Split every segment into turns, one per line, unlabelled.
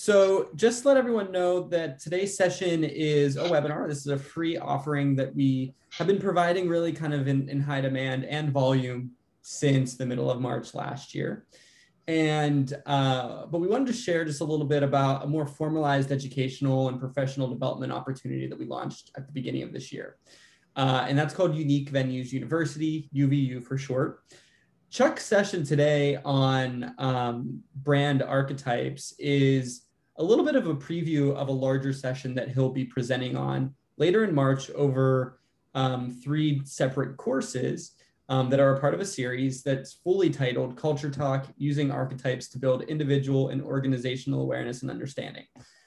So just to let everyone know that today's session is a webinar. This is a free offering that we have been providing really kind of in high demand and volume since the middle of March last year. But we wanted to share just a little bit about a more formalized educational and professional development opportunity that we launched at the beginning of this year. And that's called Unique Venues University, UVU for short. Chuck's session today on brand archetypes is a little bit of a preview of a larger session that he'll be presenting on later in March over 3 separate courses that are a part of a series that's fully titled Culture Talk, Using Archetypes to Build Individual and Organizational Awareness and Understanding.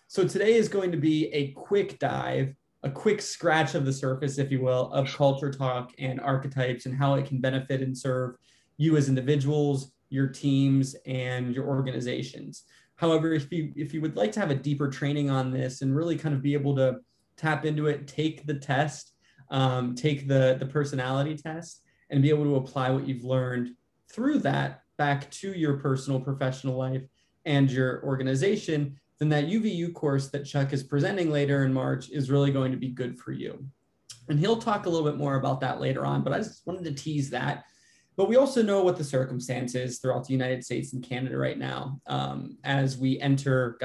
So today is going to be a quick dive, a quick scratch of the surface, if you will, of culture talk and archetypes and how it can benefit and serve you as individuals, your teams, and your organizations. However, if you would like to have a deeper training on this and really kind of be able to tap into it, take the test, take the personality test, and be able to apply what you've learned through that back to your personal professional life and your organization, then that UVU course that Chuck is presenting later in March is really going to be good for you. And he'll talk a little bit more about that later on, but I just wanted to tease that. But we also know what the circumstances throughout the United States and Canada right now as we enter,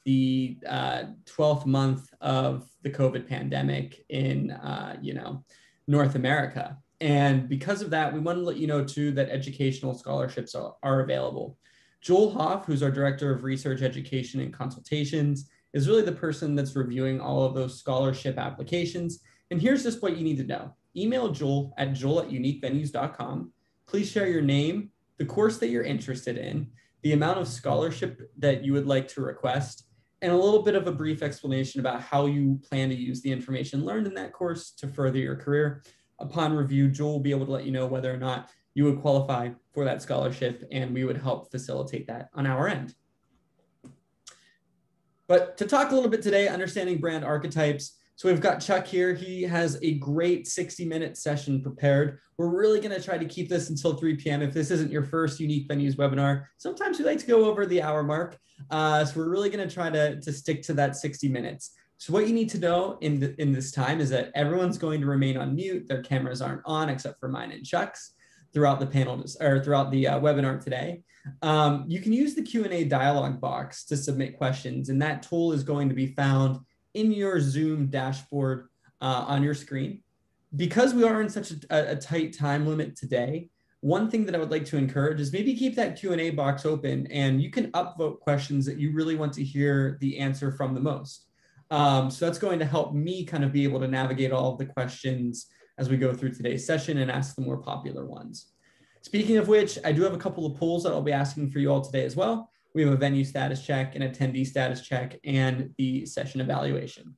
the 12th month of the COVID pandemic in, North America. And because of that, we want to let you know too that educational scholarships are available. Joel Hoff, who's our Director of Research, Education, and Consultations, is really the person that's reviewing all of those scholarship applications. And here's just what you need to know. Email Joel at joel@uniquevenues.com. Please share your name, the course that you're interested in, the amount of scholarship that you would like to request, and a little bit of a brief explanation about how you plan to use the information learned in that course to further your career. Upon review, Joel will be able to let you know whether or not you would qualify for that scholarship, and we would help facilitate that on our end. But to talk a little bit today, understanding brand archetypes. So we've got Chuck here. He has a great 60-minute session prepared. We're really going to try to keep this until 3 p.m. If this isn't your first Unique Venues webinar, sometimes we like to go over the hour mark. So we're really going to try to stick to that 60 minutes. So what you need to know in this time is that everyone's going to remain on mute. Their cameras aren't on except for mine and Chuck's throughout the panel or throughout the webinar today. You can use the Q&A dialog box to submit questions, and that tool is going to be found in your Zoom dashboard on your screen. Because we are in such a tight time limit today, one thing that I would like to encourage is maybe keep that Q&A box open, and you can upvote questions that you really want to hear the answer from the most. So that's going to help me kind of be able to navigate all of the questions as we go through today's session and ask the more popular ones. Speaking of which, I do have a couple of polls that I'll be asking for you all today as well. We have a venue status check, an attendee status check, and the session evaluation.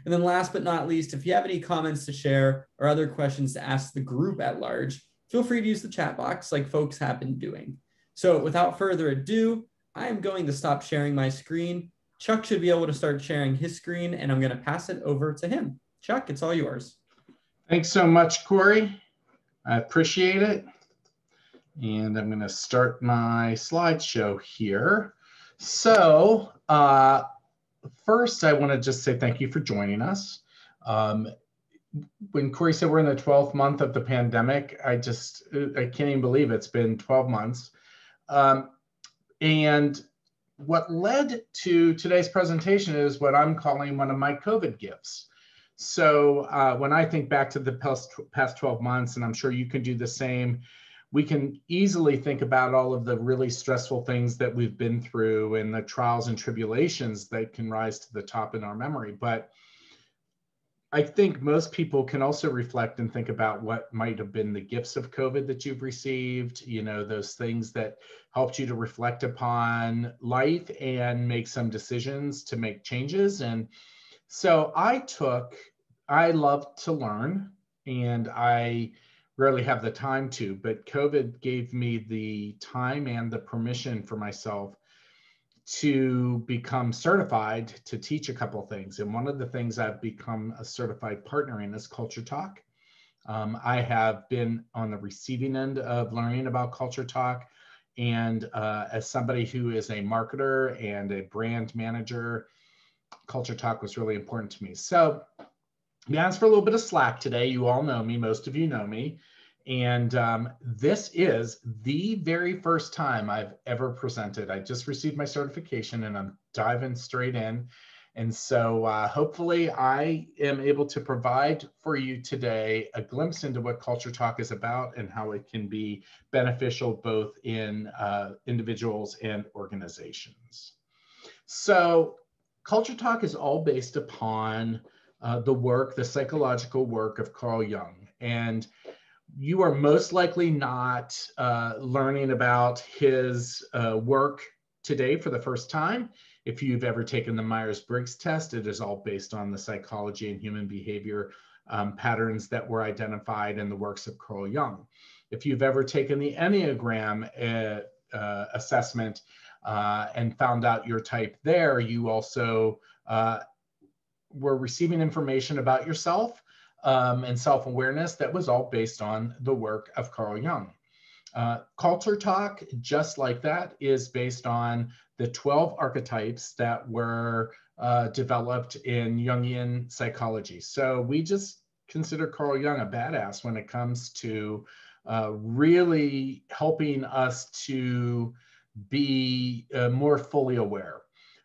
And then last but not least, if you have any comments to share or other questions to ask the group at large, feel free to use the chat box like folks have been doing. So without further ado, I am going to stop sharing my screen. Chuck should be able to start sharing his screen, and I'm going to pass it over to him. Chuck, it's all yours.
Thanks so much, Corey. I appreciate it. And I'm going to start my slideshow here. So first, I want to just say thank you for joining us. When Corey said we're in the 12th month of the pandemic, I can't even believe it's been 12 months. And what led to today's presentation is what I'm calling one of my COVID gifts. So when I think back to the past 12 months, and I'm sure you can do the same, we can easily think about all of the really stressful things that we've been through and the trials and tribulations that can rise to the top in our memory. But I think most people can also reflect and think about what might have been the gifts of COVID that you've received, those things that helped you to reflect upon life and make some decisions to make changes. And so I love to learn, and I rarely have the time to, but COVID gave me the time and the permission for myself to become certified to teach a couple things. And one of the things I've become a certified partner in is Culture Talk. I have been on the receiving end of learning about Culture Talk, And as somebody who is a marketer and a brand manager, Culture Talk was really important to me. So we asked for a little bit of slack today. You all know me, most of you know me. And this is the very first time I've ever presented. I just received my certification and I'm diving straight in. And so hopefully I am able to provide for you today a glimpse into what Culture Talk is about and how it can be beneficial both in individuals and organizations. So Culture Talk is all based upon the psychological work of Carl Jung. And you are most likely not learning about his work today for the first time. If you've ever taken the Myers-Briggs test, it is all based on the psychology and human behavior patterns that were identified in the works of Carl Jung. If you've ever taken the Enneagram assessment and found out your type there, you also were receiving information about yourself and self-awareness that was all based on the work of Carl Jung. Culture Talk, just like that, is based on the 12 archetypes that were developed in Jungian psychology. So we just consider Carl Jung a badass when it comes to really helping us to be more fully aware.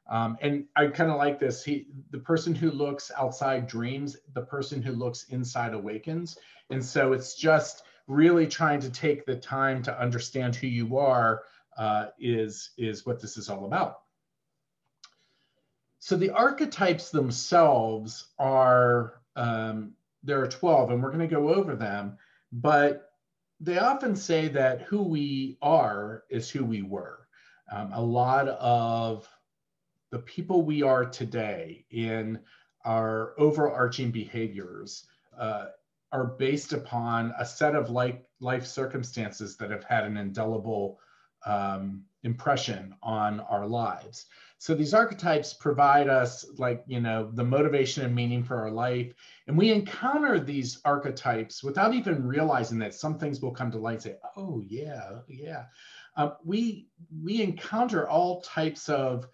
And I kind of like this. The person who looks outside dreams, the person who looks inside awakens. And so it's just really trying to take the time to understand who you are is what this is all about. So the archetypes themselves are, there are 12, and we're going to go over them, but they often say that who we are is who we were. A lot of the people we are today in our overarching behaviors are based upon a set of life circumstances that have had an indelible impression on our lives. So these archetypes provide us the motivation and meaning for our life. And we encounter these archetypes without even realizing that some things will come to light and say, oh yeah, yeah. We encounter all types of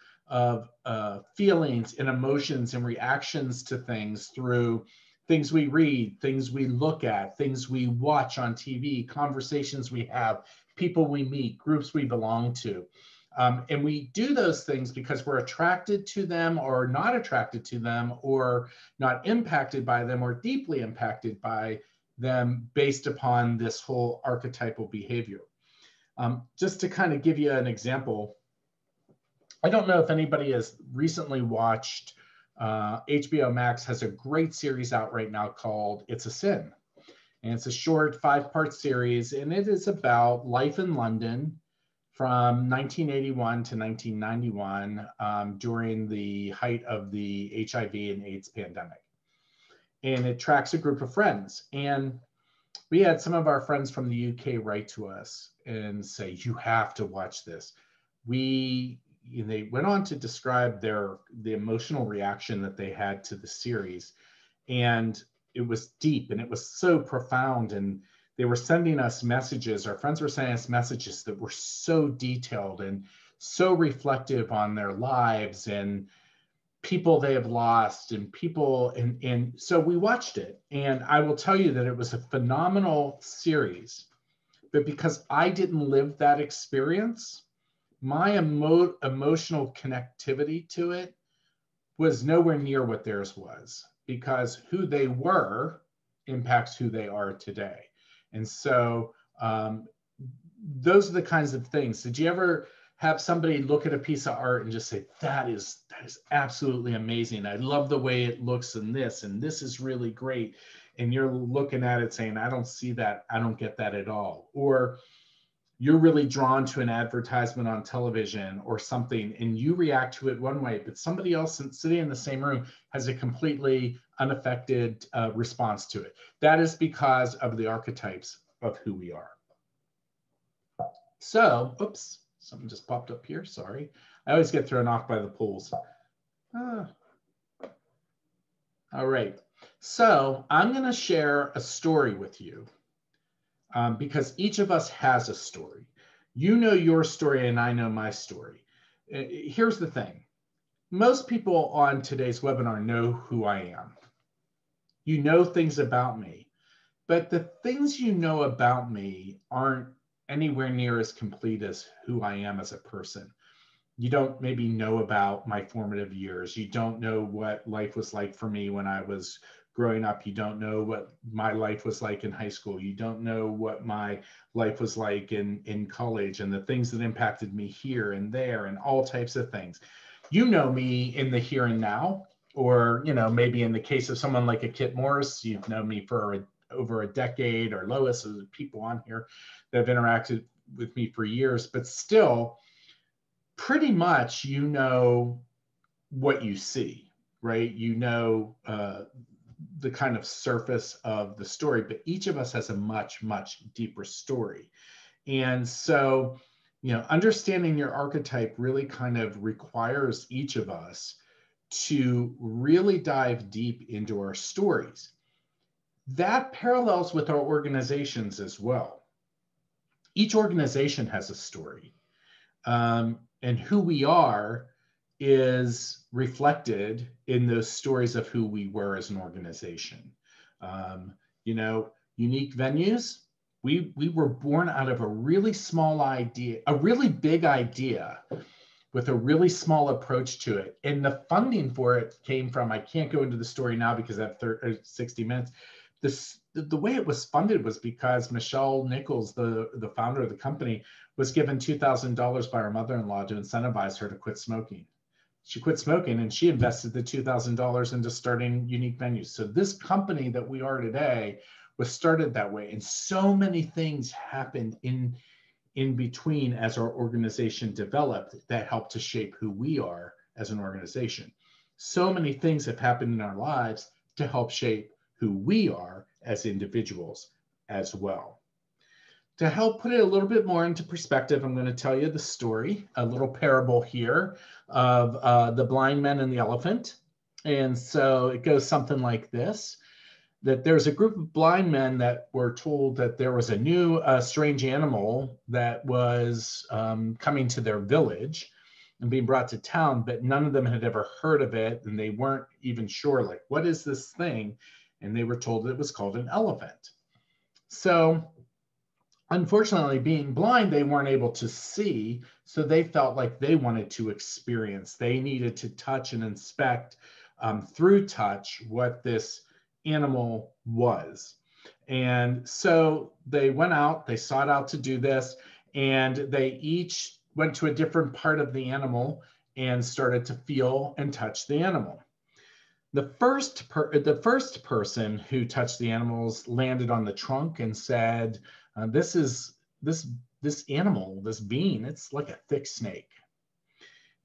feelings and emotions and reactions to things through things we read, things we look at, things we watch on TV, conversations we have, people we meet, groups we belong to. And we do those things because we're attracted to them or not attracted to them or not impacted by them or deeply impacted by them based upon this whole archetypal behavior. Just to kind of give you an example, I don't know if anybody has recently watched, HBO Max has a great series out right now called It's a Sin. And it's a short 5-part series, and it is about life in London from 1981 to 1991 during the height of the HIV and AIDS pandemic. And it tracks a group of friends. And we had some of our friends from the UK write to us and say, you have to watch this. They went on to describe the emotional reaction that they had to the series. And it was deep and it was so profound. And they were sending us messages. Our friends were sending us messages that were so detailed and so reflective on their lives and people they have lost and people. And so we watched it. And I will tell you that it was a phenomenal series. But because I didn't live that experience, my emotional connectivity to it was nowhere near what theirs was, because who they were impacts who they are today. And so those are the kinds of things. Did you ever have somebody look at a piece of art and just say, that is absolutely amazing. I love the way it looks and this is really great. And you're looking at it saying, I don't see that. I don't get that at all. Or you're really drawn to an advertisement on television or something and you react to it one way, but somebody else sitting in the same room has a completely unaffected response to it. That is because of the archetypes of who we are. So, oops, something just popped up here, sorry. I always get thrown off by the pools. All right, so I'm gonna share a story with you. Because each of us has a story. You know your story and I know my story. Here's the thing. Most people on today's webinar know who I am. You know things about me, but the things you know about me aren't anywhere near as complete as who I am as a person. You don't maybe know about my formative years. You don't know what life was like for me when I was growing up. You don't know what my life was like in high school. You don't know what my life was like in college and the things that impacted me here and there and all types of things. You know me in the here and now, or, you know, maybe in the case of someone like a Kit Morris, you've known me for over a decade, or Lois, or people on here that have interacted with me for years, but still, pretty much you know what you see, right? You know the kind of surface of the story, but each of us has a much, much deeper story. And so, you know, understanding your archetype really kind of requires each of us to really dive deep into our stories. That parallels with our organizations as well. Each organization has a story. And who we are is reflected in those stories of who we were as an organization. You know, unique venues, we were born out of a really small idea, a really big idea with a really small approach to it. And the funding for it came from, I can't go into the story now because I have 60 minutes. The way it was funded was because Michelle Nichols, the founder of the company, was given $2,000 by her mother-in-law to incentivize her to quit smoking. She quit smoking and she invested the $2,000 into starting unique venues. So this company that we are today was started that way. And so many things happened in between as our organization developed that helped to shape who we are as an organization. So many things have happened in our lives to help shape who we are as individuals as well. To help put it a little bit more into perspective, I'm going to tell you the story, a little parable here of the blind man and the elephant. And so it goes something like this, that there's a group of blind men that were told that there was a new strange animal that was coming to their village and being brought to town, but none of them had ever heard of it. And they weren't even sure, like, what is this thing? And they were told it was called an elephant. So unfortunately, being blind, they weren't able to see. So they felt like they wanted to experience. They needed to touch and inspect through touch what this animal was. And so they went out, they sought out to do this, and they each went to a different part of the animal and started to feel and touch the animal. The first person who touched the animals landed on the trunk and said, this animal, this being, it's like a thick snake.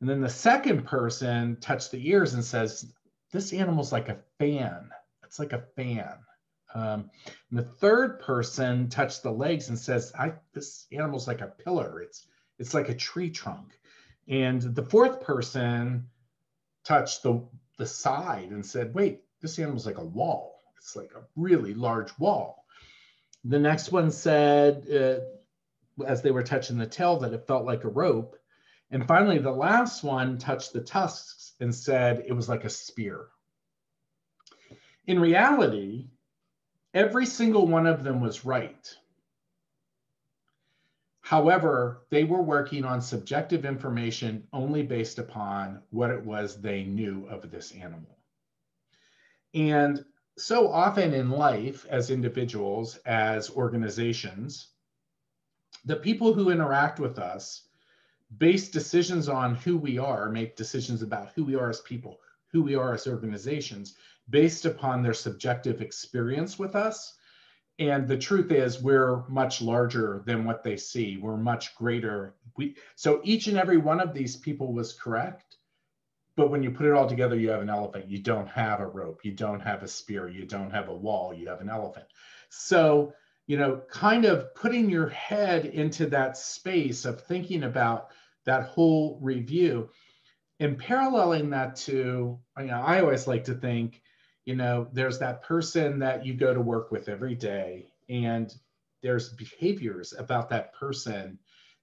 And then the second person touched the ears and says, this animal's like a fan. It's like a fan. And the third person touched the legs and says, this animal's like a pillar. It's like a tree trunk. And the fourth person touched the side and said, wait, this animal's like a wall. It's like a really large wall. The next one said, as they were touching the tail, that it felt like a rope. And finally, the last one touched the tusks and said it was like a spear. In reality, every single one of them was right. However, they were working on subjective information only based upon what it was they knew of this animal. And so often in life, as individuals, as organizations, the people who interact with us base decisions on who we are, make decisions about who we are as people, who we are as organizations, based upon their subjective experience with us. And the truth is, we're much larger than what they see. We're much greater. So each and every one of these people was correct. But when you put it all together, you have an elephant. You don't have a rope. You don't have a spear. You don't have a wall. You have an elephant. So, you know, kind of putting your head into that space of thinking about that whole review and paralleling that to, you know, I always like to think, you know, there's that person that you go to work with every day, and there's behaviors about that person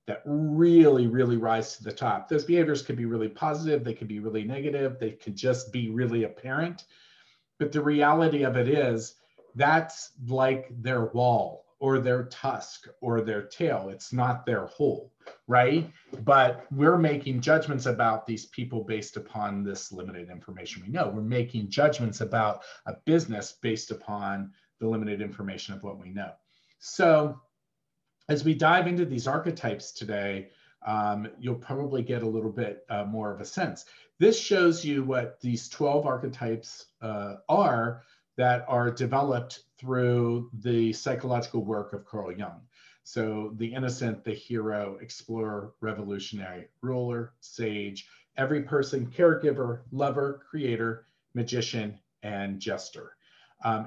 that really, really rise to the top. Those behaviors could be really positive, they could be really negative, they could just be really apparent. But the reality of it is that's like their wall or their tusk or their tail. It's not their whole, right? But we're making judgments about these people based upon this limited information we know. We're making judgments about a business based upon the limited information of what we know. So as we dive into these archetypes today, you'll probably get a little bit more of a sense. This shows you what these 12 archetypes are that are developed through the psychological work of Carl Jung. So the innocent, the hero, explorer, revolutionary, ruler, sage, every person, caregiver, lover, creator, magician, and jester.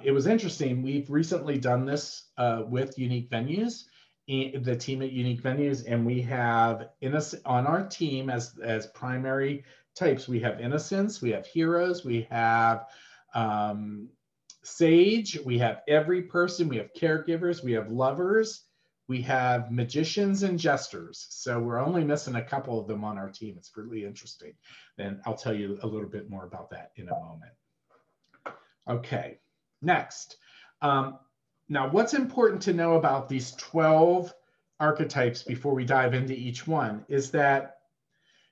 It was interesting. We've recently done this with Unique Venues, the team at Unique Venues, and we have on our team as primary types, we have innocence, we have heroes, we have sage, we have every person, we have caregivers, we have lovers, we have magicians and jesters. So we're only missing a couple of them on our team. It's really interesting. And I'll tell you a little bit more about that in a moment. Okay, next. Now, what's important to know about these 12 archetypes before we dive into each one is that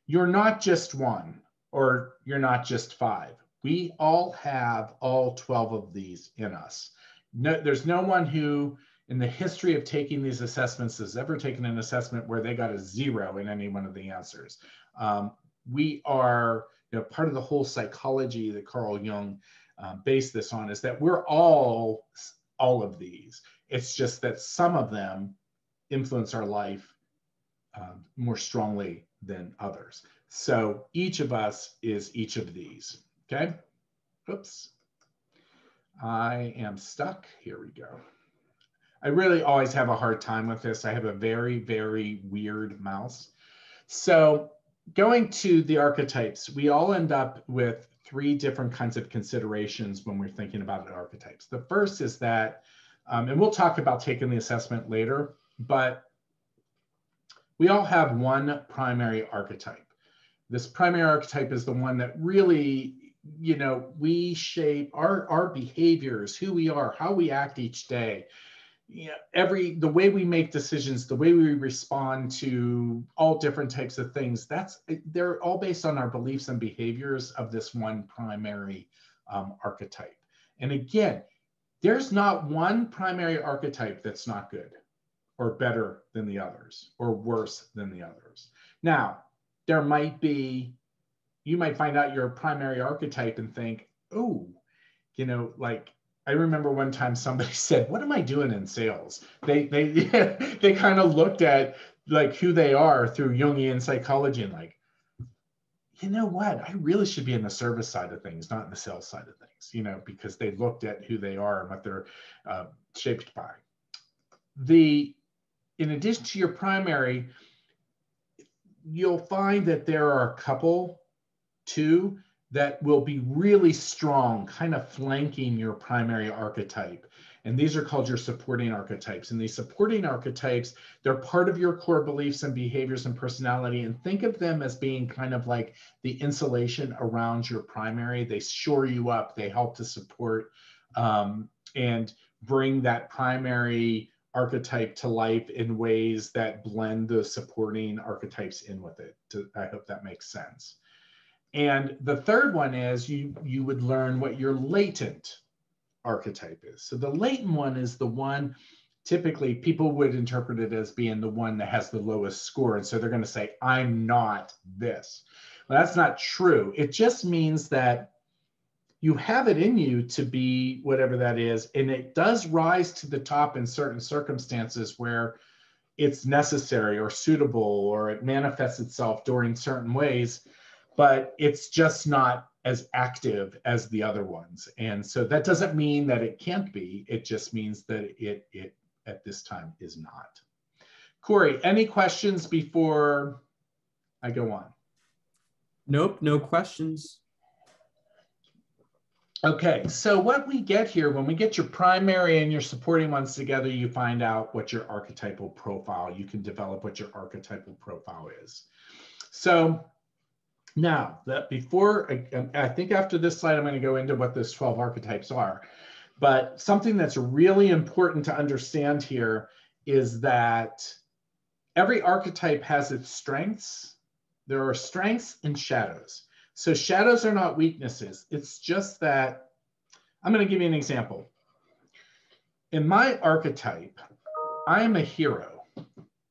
you're not just one or you're not just 5. We all have all 12 of these in us. No, there's no one who in the history of taking these assessments has ever taken an assessment where they got a 0 in any one of the answers. We are, part of the whole psychology that Carl Jung based this on is that we're all of these. It's just that some of them influence our life more strongly than others. So each of us is each of these, okay? Oops. I am stuck. Here we go. I really always have a hard time with this. I have a very, very weird mouse. So going to the archetypes, we all end up with 3 different kinds of considerations when we're thinking about the archetypes. The first is that, and we'll talk about taking the assessment later, but we all have one primary archetype. This primary archetype is the one that really, we shape our behaviors, who we are, how we act each day. The way we make decisions, the way we respond to all different types of things, they're all based on our beliefs and behaviors of this one primary archetype. And again, there's not one primary archetype that's not good or better than the others or worse than the others. Now, you might find out your primary archetype and think, oh, I remember one time somebody said, what am I doing in sales? They kind of looked at like who they are through Jungian psychology and like, you know what? I really should be in the service side of things, not in the sales side of things, because they looked at who they are and what they're shaped by. In addition to your primary, you'll find that there are a couple, 2, that will be really strong, kind of flanking your primary archetype. And these are called your supporting archetypes. And these supporting archetypes, they're part of your core beliefs and behaviors and personality. And think of them as being kind of like the insulation around your primary. They shore you up, they help to support and bring that primary archetype to life in ways that blend the supporting archetypes in with it. I hope that makes sense. And the third one is you would learn what your latent archetype is. So the latent one is the one, typically people would interpret it as being the one that has the lowest score. And so they're going to say, I'm not this. Well, that's not true. It just means that you have it in you to be whatever that is. And it does rise to the top in certain circumstances where it's necessary or suitable, or it manifests itself during certain ways, but it's just not as active as the other ones. And so that doesn't mean that it can't be. It just means that it at this time is not. Corey, any questions before I go on?
Nope, no questions.
Okay, so what we get here, when we get your primary and your supporting ones together, you find out what your archetypal profile, you can develop what your archetypal profile is. So now, that before, I think after this slide, I'm going to go into what those 12 archetypes are. But something that's really important to understand here is that every archetype has its strengths. There are strengths and shadows. So shadows are not weaknesses. It's just that, I'm going to give you an example. In my archetype, I am a hero.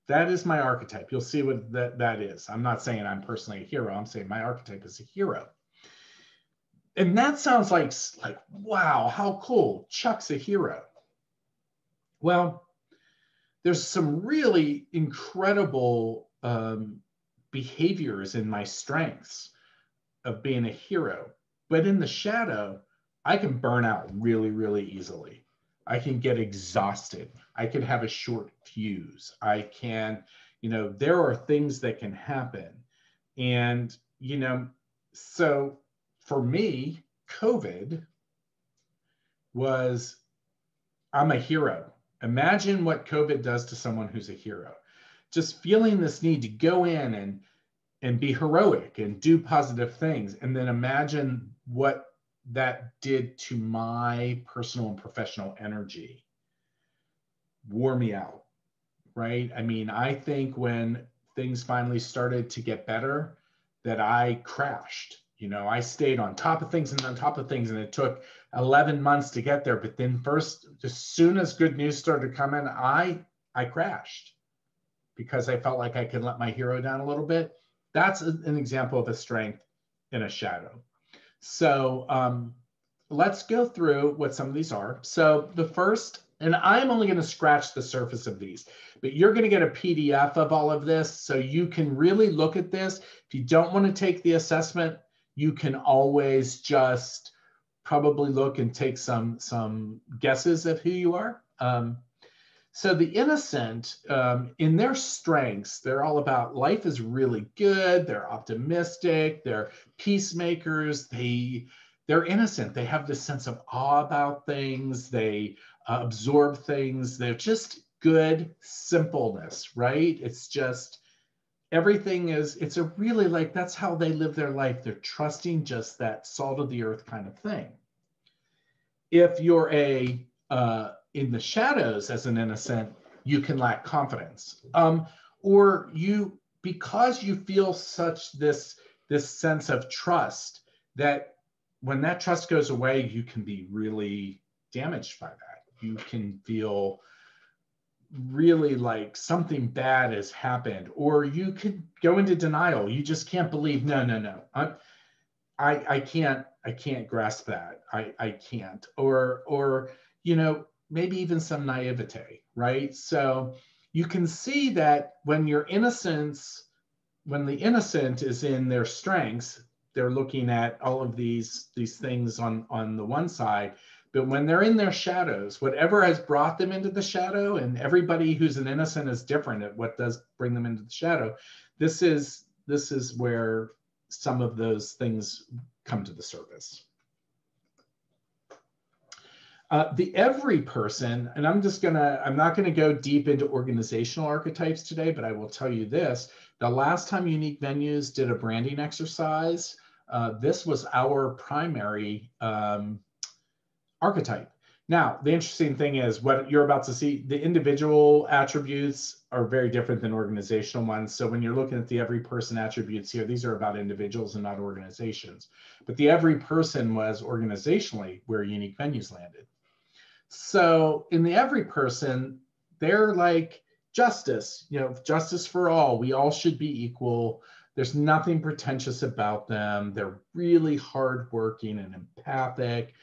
That is my archetype. You'll see what that is. I'm not saying I'm personally a hero. I'm saying my archetype is a hero. And that sounds like wow, how cool. Chuck's a hero. Well, there's some really incredible behaviors in my strengths of being a hero. But in the shadow, I can burn out really, really easily. I can get exhausted. I can have a short fuse. I can, there are things that can happen. And, so for me, COVID was, I'm a hero. Imagine what COVID does to someone who's a hero. Just feeling this need to go in and be heroic and do positive things. And then imagine what that did to my personal and professional energy. Wore me out, right? I mean, I think when things finally started to get better, that I crashed. I stayed on top of things and on top of things, and it took 11 months to get there. But then first, as soon as good news started coming, I crashed because I felt like I could let my hero down a little bit. That's an example of a strength in a shadow. So let's go through what some of these are. So the first, and I'm only going to scratch the surface of these, but you're going to get a PDF of all of this so you can really look at this. If you don't want to take the assessment, you can always just probably look and take some guesses of who you are. So the innocent, in their strengths, they're all about life is really good. They're optimistic. They're peacemakers. They're innocent. They have this sense of awe about things. They absorb things. They're just good simpleness, right? It's just everything is, it's a really that's how they live their life. They're trusting just that salt of the earth kind of thing. If you're in the shadows as an innocent, you can lack confidence. Or because you feel such this sense of trust that when that trust goes away, you can be really damaged by that. You can feel really like something bad has happened, or you could go into denial. You just can't believe, no. I can't grasp that. I can't. Or maybe even some naivete, right? So you can see that when the innocent is in their strengths, they're looking at all of these things on the one side, but when they're in their shadows, whatever has brought them into the shadow, and everybody who's an innocent is different at what does bring them into the shadow, this is where some of those things come to the surface. The every person, and I'm not gonna go deep into organizational archetypes today, but I will tell you this, the last time Unique Venues did a branding exercise, this was our primary archetype. Now, the interesting thing is what you're about to see, the individual attributes are very different than organizational ones. So when you're looking at the every person attributes here, these are about individuals and not organizations. But the every person was organizationally where Unique Venues landed. So in the every person, they're like justice, justice for all. We all should be equal. There's nothing pretentious about them. They're really hardworking and empathic.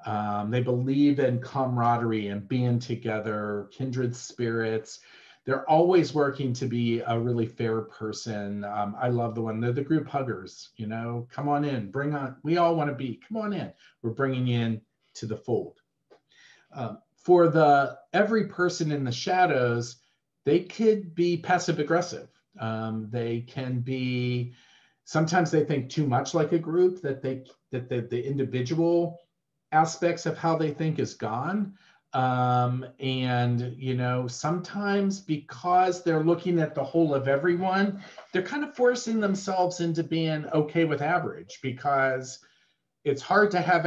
They believe in camaraderie and being together, kindred spirits. They're always working to be a really fair person. I love the one, they're the group huggers, come on in, bring on, we all want to be, come on in. We're bringing you in to the fold. For the every person in the shadows, they could be passive aggressive. They can be, sometimes they think too much like a group, that the individual aspects of how they think is gone. And, you know, sometimes because they're looking at the whole of everyone, they're kind of forcing themselves into being okay with average, because it's hard to have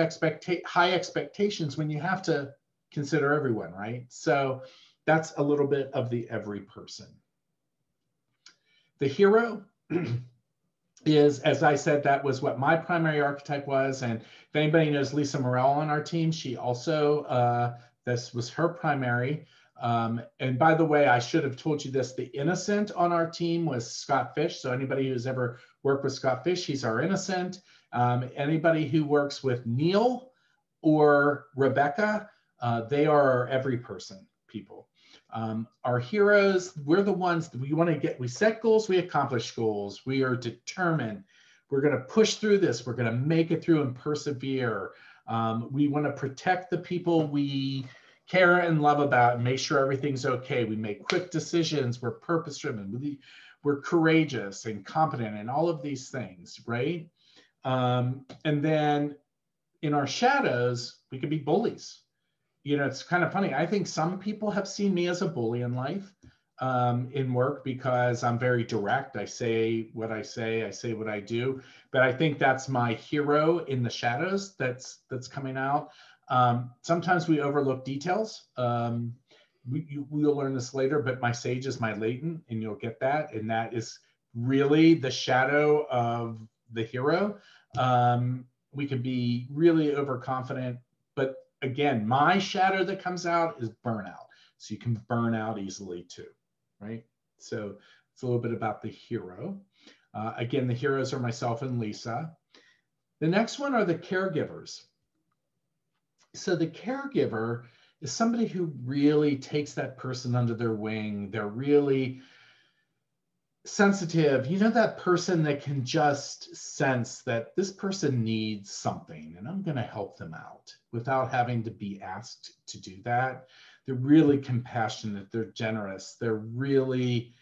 high expectations when you have to consider everyone, right? So that's a little bit of the every person. The hero is, as I said, that was what my primary archetype was. And if anybody knows Lisa Morell on our team, she also, this was her primary. And by the way, I should have told you this, the innocent on our team was Scott Fish. So anybody who's ever worked with Scott Fish, he's our innocent. Anybody who works with Neil or Rebecca, they are our every person people. Our heroes, we're the ones that we want to get, we set goals, we accomplish goals. We are determined. We're going to push through this. We're going to make it through and persevere. We want to protect the people we care and love about and make sure everything's okay. We make quick decisions. We're purpose driven. We're courageous and competent and all of these things, right? And then in our shadows, we could be bullies. You know, it's kind of funny. I think some people have seen me as a bully in life, in work, because I'm very direct. I say what I say what I do. But I think that's my hero in the shadows that's coming out. Sometimes we overlook details. We'll learn this later, but my sage is my latent, and you'll get that. And that is really the shadow of the hero. We can be really overconfident, but again, my shadow that comes out is burnout. So you can burn out easily too, right? So it's a little bit about the hero. Again, the heroes are myself and Lisa. The next one are the caregivers. So the caregiver is somebody who really takes that person under their wing. They're really sensitive. You know, that person that can just sense that this person needs something and I'm going to help them out without having to be asked to do that. They're really compassionate. They're generous. They're really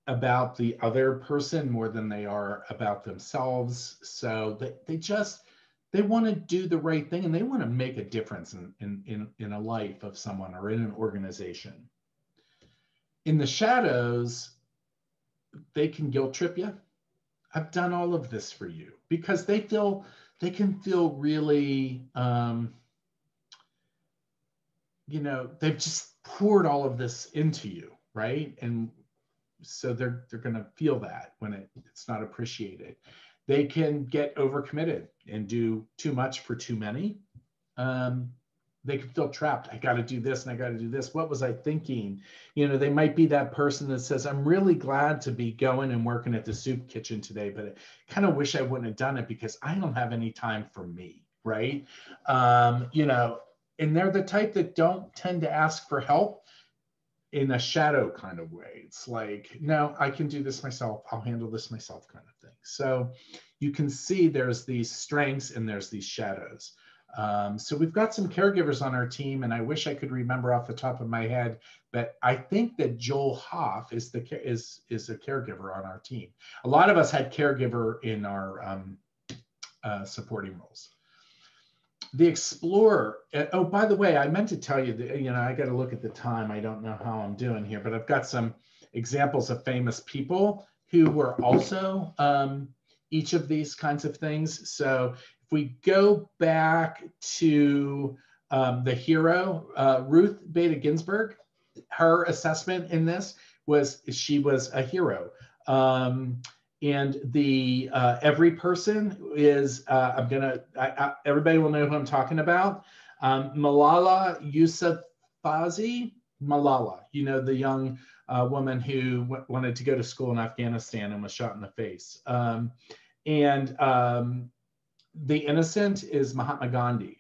about the other person more than they are about themselves. So they want to do the right thing, and they want to make a difference in a life of someone or in an organization. In the shadows, they can guilt trip you. I've done all of this for you, because they can feel really, you know, they've just poured all of this into you, right? And so they're going to feel that when it's not appreciated. They can get overcommitted and do too much for too many. They can feel trapped. I got to do this and I got to do this. What was I thinking? You know, they might be that person that says, I'm really glad to be going and working at the soup kitchen today, but I kind of wish I wouldn't have done it because I don't have any time for me, right? You know, and they're the type that don't tend to ask for help in a shadow kind of way. It's like, no, I can do this myself. I'll handle this myself kind of thing. So you can see there's these strengths and there's these shadows. So we've got some caregivers on our team, and I wish I could remember off the top of my head, but I think that Joel Hoff is a caregiver on our team. A lot of us had caregiver in our supporting roles. The explorer. Oh, by the way, I meant to tell you that, you know, I got to look at the time. I don't know how I'm doing here, but I've got some examples of famous people who were also each of these kinds of things. So if we go back to the hero, Ruth Bader Ginsburg, her assessment in this was she was a hero. And the every person is, everybody will know who I'm talking about. Malala Yousafzai, Malala, you know, the young woman who wanted to go to school in Afghanistan and was shot in the face. The innocent is Mahatma Gandhi,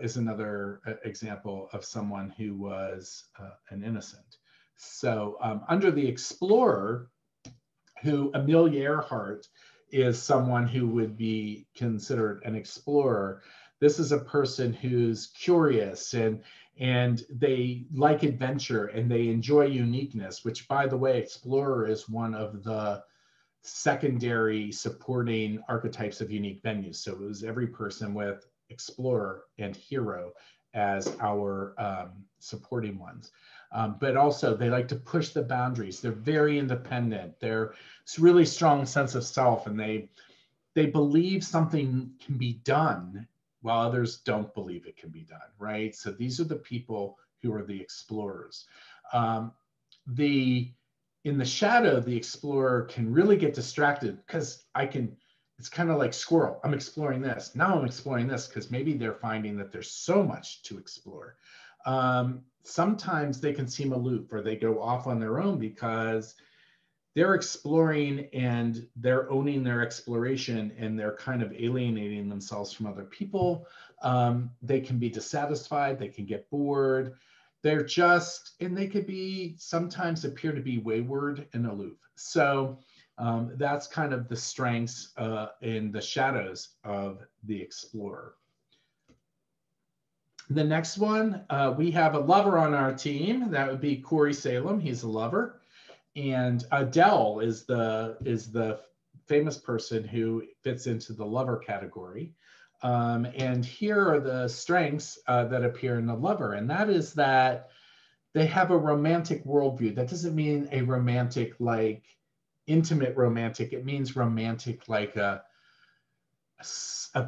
is another example of someone who was an innocent. So under the explorer, who Amelia Earhart is someone who would be considered an explorer. This is a person who's curious and they like adventure and they enjoy uniqueness, which, by the way, explorer is one of the secondary supporting archetypes of unique venues. So it was every person with explorer and hero as our supporting ones. But also they like to push the boundaries. They're very independent. They're it's really strong sense of self, and they believe something can be done while others don't believe it can be done, right? So these are the people who are the explorers. In the shadow, the explorer can really get distracted because it's kind of like squirrel. I'm exploring this. Now I'm exploring this because maybe they're finding that there's so much to explore. Sometimes they can seem aloof, or they go off on their own because they're exploring and they're owning their exploration, and they're kind of alienating themselves from other people. They can be dissatisfied, they can get bored. They're just, and they could be sometimes appear to be wayward and aloof. So that's kind of the strengths in the shadows of the explorer. The next one, we have a lover on our team. That would be Corey Salem. He's a lover. And Adele is the famous person who fits into the lover category. And here are the strengths that appear in the lover. And that is that they have a romantic worldview. That doesn't mean a romantic, like intimate romantic. It means romantic, like a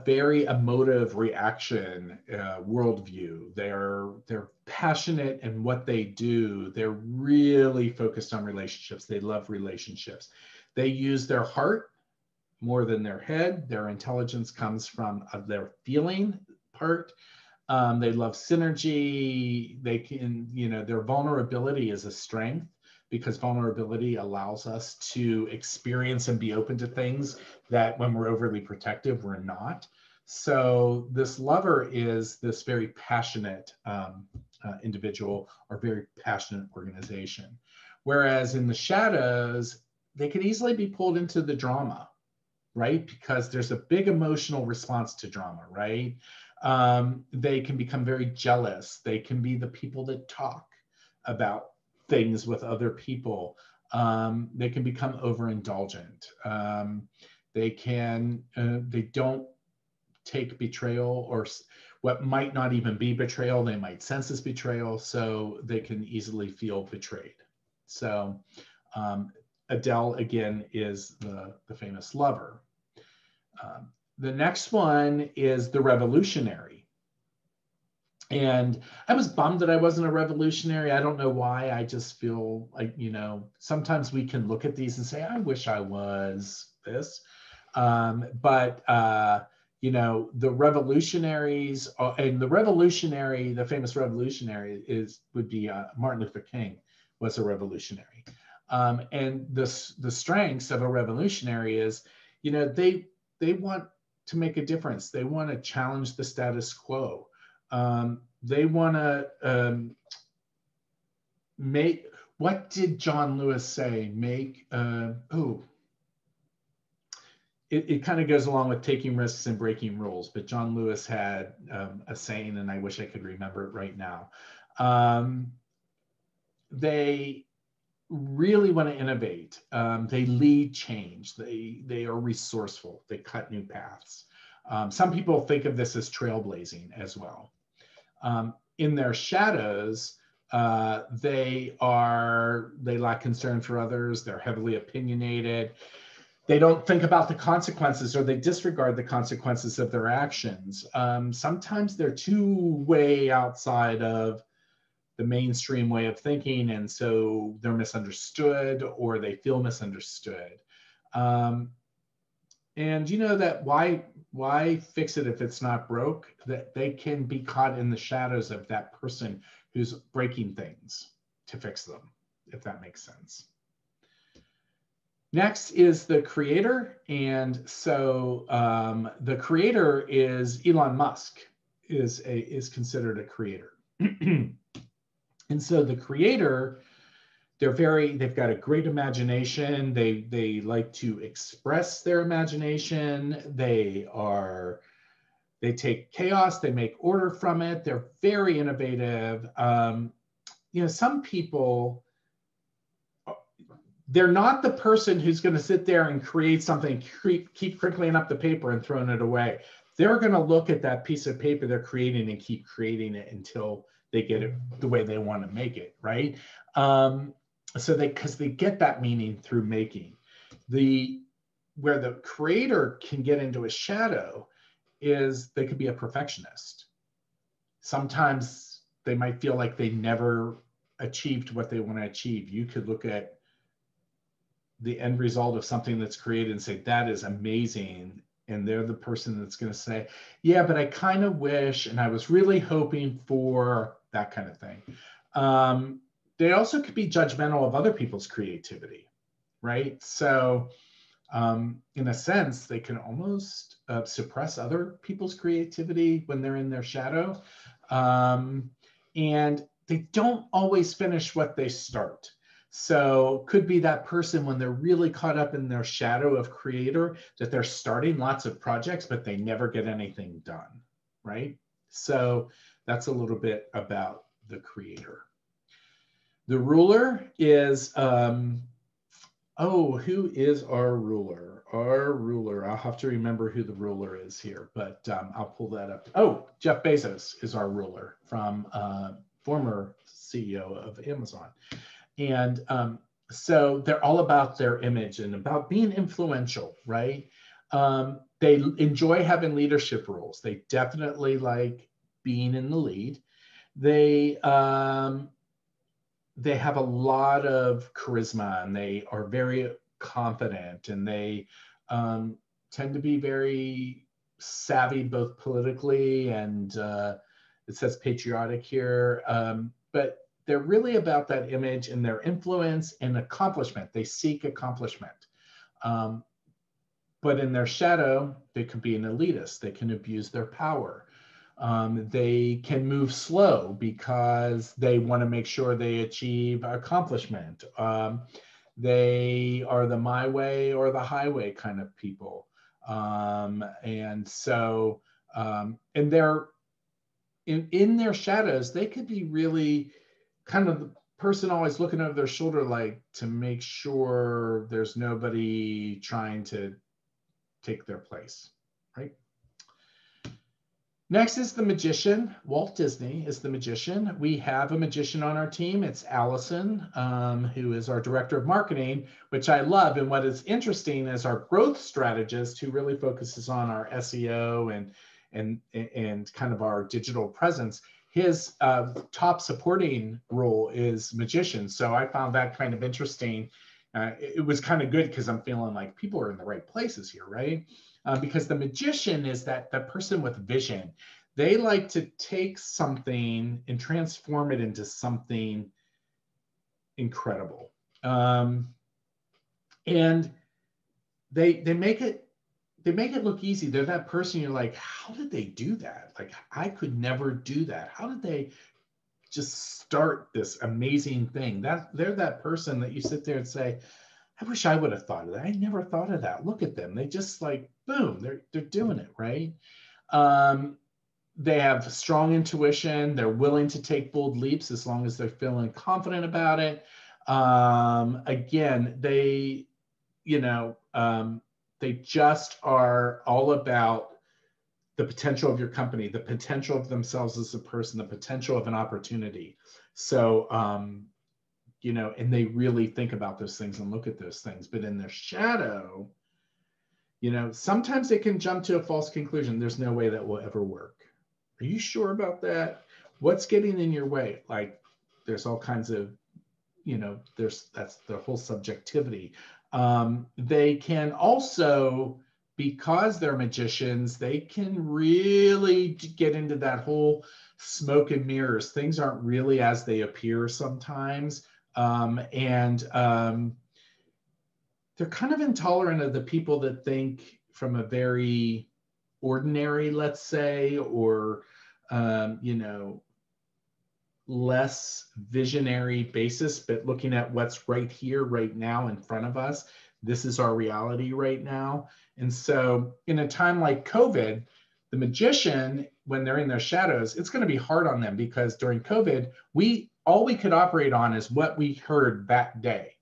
very emotive reaction worldview. They're passionate in what they do. They're really focused on relationships. They love relationships. They use their heart more than their head. Their intelligence comes from their feeling part. They love synergy. They can, their vulnerability is a strength, because vulnerability allows us to experience and be open to things that when we're overly protective, we're not. So this lover is this very passionate individual, or very passionate organization. Whereas in the shadows, they can easily be pulled into the drama, right? Because there's a big emotional response to drama, right? They can become very jealous. They can be the people that talk about things with other people. They can become overindulgent. They don't take betrayal, or what might not even be betrayal. They might sense as betrayal, so they can easily feel betrayed. So Adele, again, is the famous lover. The next one is the revolutionary. And I was bummed that I wasn't a revolutionary. I don't know why. I just feel like, sometimes we can look at these and say, I wish I was this. But the revolutionaries, and the famous revolutionary would be Martin Luther King was a revolutionary. And the strengths of a revolutionary is, they want to make a difference. They want to challenge the status quo. They want to make, what did John Lewis say? It kind of goes along with taking risks and breaking rules, but John Lewis had a saying, and I wish I could remember it right now. They really want to innovate. They lead change. They are resourceful. They cut new paths. Some people think of this as trailblazing as well. In their shadows, they lack concern for others. They're heavily opinionated. They don't think about the consequences, or they disregard the consequences of their actions. Sometimes they're too way outside of the mainstream way of thinking, and so they're misunderstood, or they feel misunderstood. And that why fix it if it's not broke? That they can be caught in the shadows of that person who's breaking things to fix them, if that makes sense. Next is the creator. And so the creator is Elon Musk, is considered a creator. And so the creator, they've got a great imagination. They like to express their imagination. They take chaos, they make order from it. They're very innovative. Some people, they're not the person who's going to sit there and create something, keep crinkling up the paper and throwing it away. they're going to look at that piece of paper they're creating and keep creating it until they get it the way they want to make it, right? Because they get that meaning through making. Where the creator can get into a shadow is they could be a perfectionist. Sometimes they might feel like they never achieved what they want to achieve. You could look at the end result of something that's created and say, that is amazing. And they're the person that's going to say, yeah, but I kind of wish, and I was really hoping for that kind of thing. They also could be judgmental of other people's creativity, right? So in a sense, they can almost suppress other people's creativity when they're in their shadow. And they don't always finish what they start. So could be that person when they're really caught up in their shadow of creator, that they're starting lots of projects, but they never get anything done, right? So that's a little bit about the creator. The ruler is, who is our ruler? Our ruler, I'll have to remember who the ruler is here, but I'll pull that up. Oh, Jeff Bezos is our ruler, from former CEO of Amazon. And so they're all about their image and about being influential, right? They enjoy having leadership roles. They definitely like being in the lead. They have a lot of charisma, and they are very confident, and they tend to be very savvy, both politically and it says patriotic here, but they're really about that image and their influence and accomplishment. They seek accomplishment. But in their shadow, they could be an elitist. They can abuse their power. They can move slow because they want to make sure they achieve accomplishment. They are the my way or the highway kind of people. And so, and they're in their shadows, they could be really kind of the person always looking over their shoulder, like to make sure there's nobody trying to take their place, right? Next is the magician. Walt Disney is the magician. We have a magician on our team. It's Allison, who is our director of marketing, which I love. And what is interesting is our growth strategist, who really focuses on our SEO and kind of our digital presence. His top supporting role is magician. So I found that kind of interesting. It was kind of good because I'm feeling like people are in the right places here, right? Because the magician is that person with vision. They like to take something and transform it into something incredible. And they make it look easy. They're that person you're like, how did they do that? Like, I could never do that. How did they just start this amazing thing? They're that person that you sit there and say, I wish I would have thought of that. I never thought of that. Look at them. They just like, boom, they're doing it, right? They have strong intuition. They're willing to take bold leaps as long as they're feeling confident about it. Again, they just are all about the potential of your company, the potential of themselves as a person, the potential of an opportunity. So, and they really think about those things and look at those things. But in their shadow, sometimes they can jump to a false conclusion. There's no way that will ever work. Are you sure about that? What's getting in your way? Like, there's all kinds of, that's the whole subjectivity. They can also, because they're magicians, they can really get into that whole smoke and mirrors. Things aren't really as they appear sometimes. They're kind of intolerant of the people that think from a very ordinary, let's say, or, less visionary basis, but looking at what's right here, right now in front of us. This is our reality right now. And so in a time like COVID, the magician, when they're in their shadows, it's going to be hard on them because during COVID, all we could operate on is what we heard that day.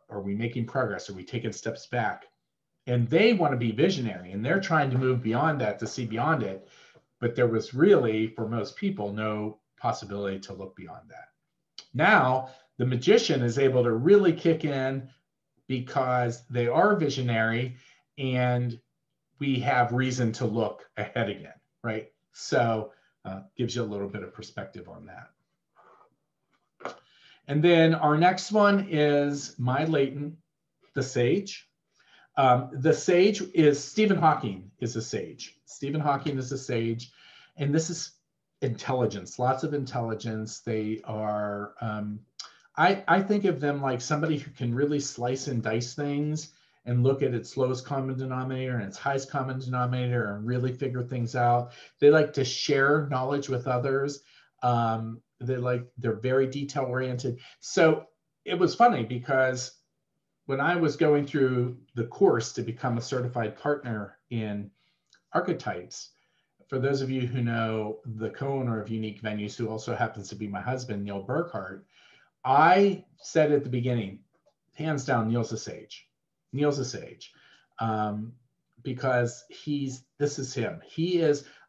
Are we making progress? Are we taking steps back? And they want to be visionary, and they're trying to move beyond that to see beyond it. But there was really, for most people, no possibility to look beyond that. Now, the magician is able to really kick in because they are visionary, and we have reason to look ahead again, right? So gives you a little bit of perspective on that. And then our next one is my latent, the sage. The sage is Stephen Hawking is a sage. Stephen Hawking is a sage, and this is intelligence, lots of intelligence. They are, I think of them like somebody who can really slice and dice things and look at its lowest common denominator and its highest common denominator and really figure things out. They like to share knowledge with others. They're very detail oriented. So it was funny because when I was going through the course to become a certified partner in Archetypes, for those of you who know the co-owner of Unique Venues, who also happens to be my husband, Neil Burkhart, I said at the beginning, hands down, Neil's a sage. Neil's a sage, because this is him.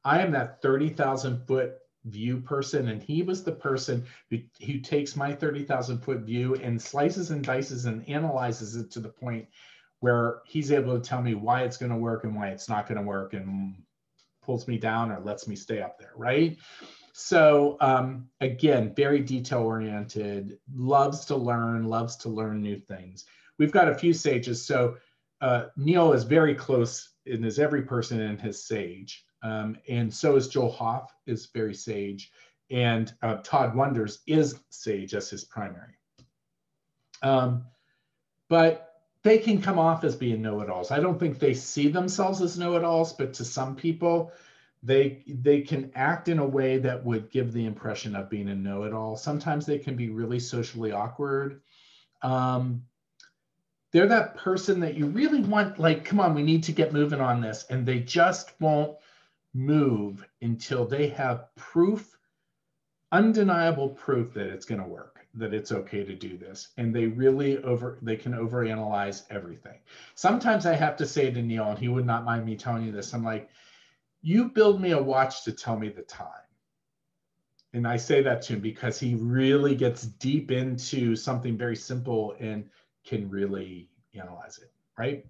I am that 30,000 foot view person, and he was the person who takes my 30,000 foot view and slices and dices and analyzes it to the point where he's able to tell me why it's going to work and why it's not going to work, and pulls me down or lets me stay up there, right? So again, very detail oriented, loves to learn new things. We've got a few sages. So Neil is very close, and is every person in his sage. And so is Joel Hoff, is very sage. And Todd Wonders is sage as his primary. But they can come off as being know-it-alls. I don't think they see themselves as know-it-alls, but to some people, they can act in a way that would give the impression of being a know-it-all. Sometimes they can be really socially awkward. They're that person that you really want, like, come on, we need to get moving on this. And they just won't move until they have proof, undeniable proof that it's going to work, that it's okay to do this. And they can overanalyze everything. Sometimes I have to say to Neil, and he would not mind me telling you this, I'm like, you build me a watch to tell me the time. And I say that to him because he really gets deep into something very simple and can really analyze it, right?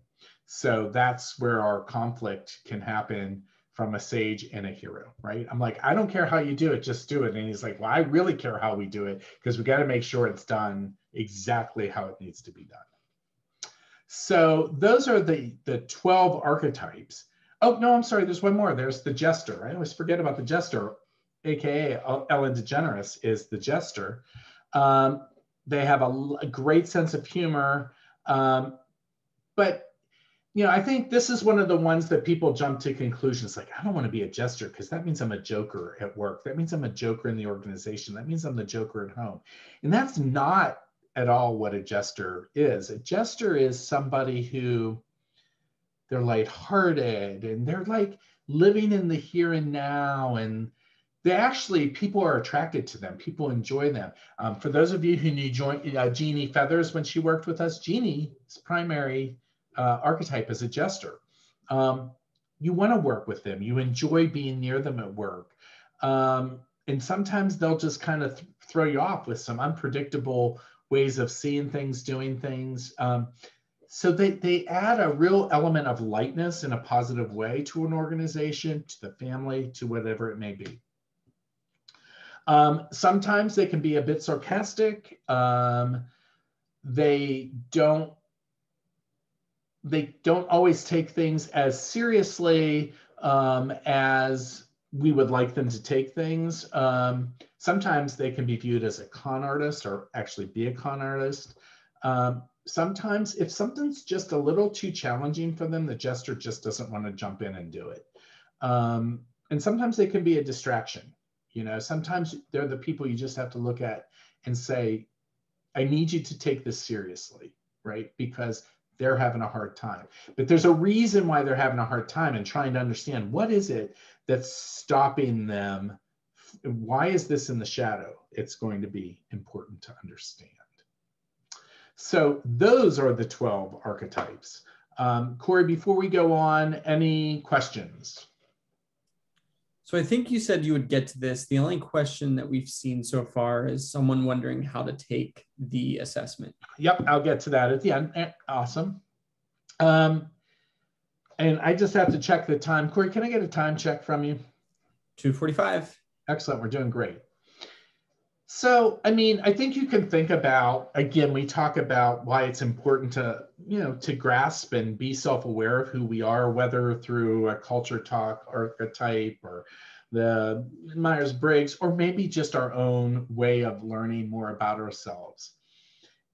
So that's where our conflict can happen from a sage and a hero, right? I'm like, I don't care how you do it, just do it. And he's like, well, I really care how we do it because we got to make sure it's done exactly how it needs to be done. So those are the 12 archetypes. Oh, no, I'm sorry, there's one more. There's the jester. I always forget about the jester, AKA Ellen DeGeneres is the jester. They have a great sense of humor. But I think this is one of the ones that people jump to conclusions like, I don't want to be a jester because that means I'm a joker at work. That means I'm a joker in the organization. That means I'm the joker at home. And that's not at all what a jester is. A jester is somebody who, they're lighthearted and they're like living in the here and now. And people are attracted to them. People enjoy them. For those of you who knew Jeannie Feathers when she worked with us, Jeannie's primary archetype is a jester. You want to work with them. You enjoy being near them at work. And sometimes they'll just kind of throw you off with some unpredictable ways of seeing things, doing things. So they add a real element of lightness in a positive way to an organization, to the family, to whatever it may be. Sometimes they can be a bit sarcastic. They don't always take things as seriously as we would like them to take things. Sometimes they can be viewed as a con artist or actually be a con artist. Sometimes if something's just a little too challenging for them, the jester just doesn't want to jump in and do it. And sometimes they can be a distraction. Sometimes they're the people you just have to look at and say, I need you to take this seriously, right? Because they're having a hard time. But there's a reason why they're having a hard time, and trying to understand what is it that's stopping them. Why is this in the shadow? It's going to be important to understand. So those are the 12 archetypes. Corey, before we go on, any questions?
So I think you said you would get to this. The only question that we've seen so far is someone wondering how to take the assessment.
Yep, I'll get to that at the end. Awesome. And I just have to check the time. Corey, can I get a time check from you?
2:45.
Excellent, we're doing great. So, I mean, I think you can think about, again, we talk about why it's important to, to grasp and be self-aware of who we are, whether through a culture talk archetype or the Myers-Briggs, or maybe just our own way of learning more about ourselves.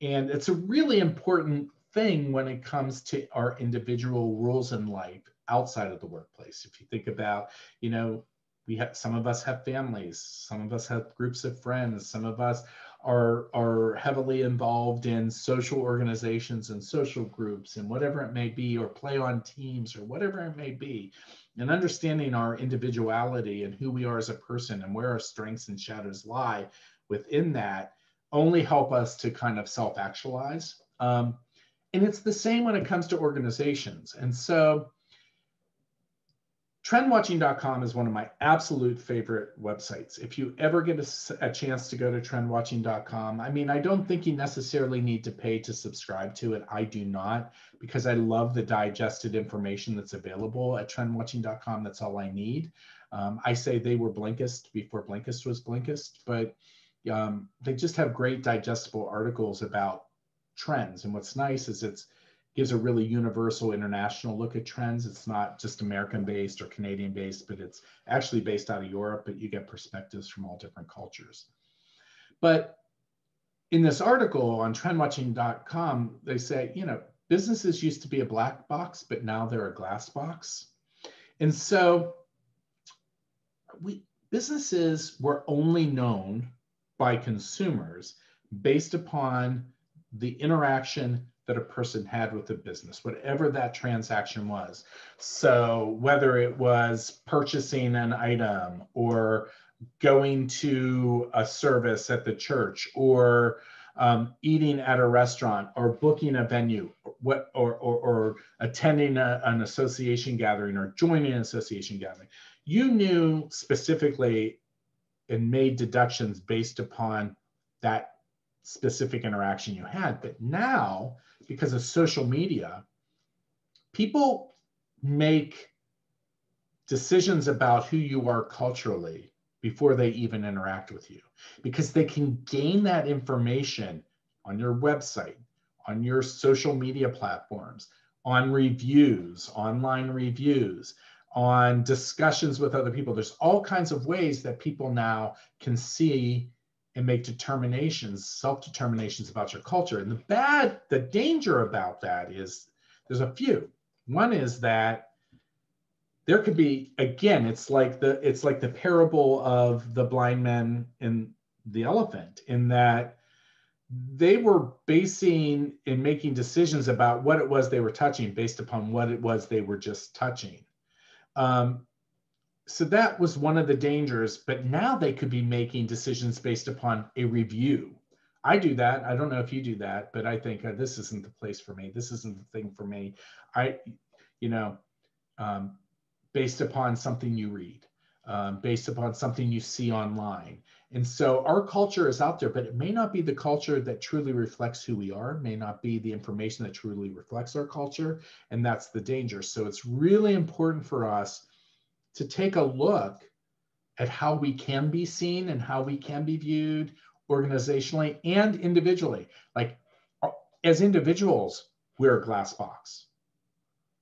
And it's a really important thing when it comes to our individual rules in life outside of the workplace. If you think about, some of us have families, some of us have groups of friends, some of us are heavily involved in social organizations and social groups and whatever it may be, or play on teams or whatever it may be. And understanding our individuality and who we are as a person and where our strengths and shadows lie within that only help us to kind of self-actualize. And it's the same when it comes to organizations. And so trendwatching.com is one of my absolute favorite websites. If you ever get a chance to go to trendwatching.com, I mean, I don't think you necessarily need to pay to subscribe to it. I do not, because I love the digested information that's available at trendwatching.com. That's all I need. I say they were Blinkist before Blinkist was Blinkist, but they just have great digestible articles about trends. And what's nice is it gives a really universal international look at trends. It's not just American-based or Canadian-based, but it's actually based out of Europe, but you get perspectives from all different cultures. But in this article on trendwatching.com, they say, businesses used to be a black box, but now they're a glass box. And so businesses were only known by consumers based upon the interaction that a person had with the business, whatever that transaction was. So whether it was purchasing an item or going to a service at the church or eating at a restaurant or booking a venue, or attending an association gathering or joining an association gathering, you knew specifically and made deductions based upon that specific interaction you had. But now, because of social media, people make decisions about who you are culturally before they even interact with you, because they can gain that information on your website, on your social media platforms, on reviews, online reviews, on discussions with other people. There's all kinds of ways that people now can see and make determinations, self-determinations about your culture. And the danger about that is there's a few. One is that there could be, again, it's like the parable of the blind men and the elephant, in that they were basing and making decisions about what it was they were touching based upon what it was they were just touching. So that was one of the dangers, but now they could be making decisions based upon a review. I do that. I don't know if you do that, but I think this isn't the place for me. This isn't the thing for me. Based upon something you read, based upon something you see online. And so our culture is out there, but it may not be the culture that truly reflects who we are, may not be the information that truly reflects our culture. And that's the danger. So it's really important for us to take a look at how we can be seen and how we can be viewed organizationally and individually. Like, as individuals, we're a glass box.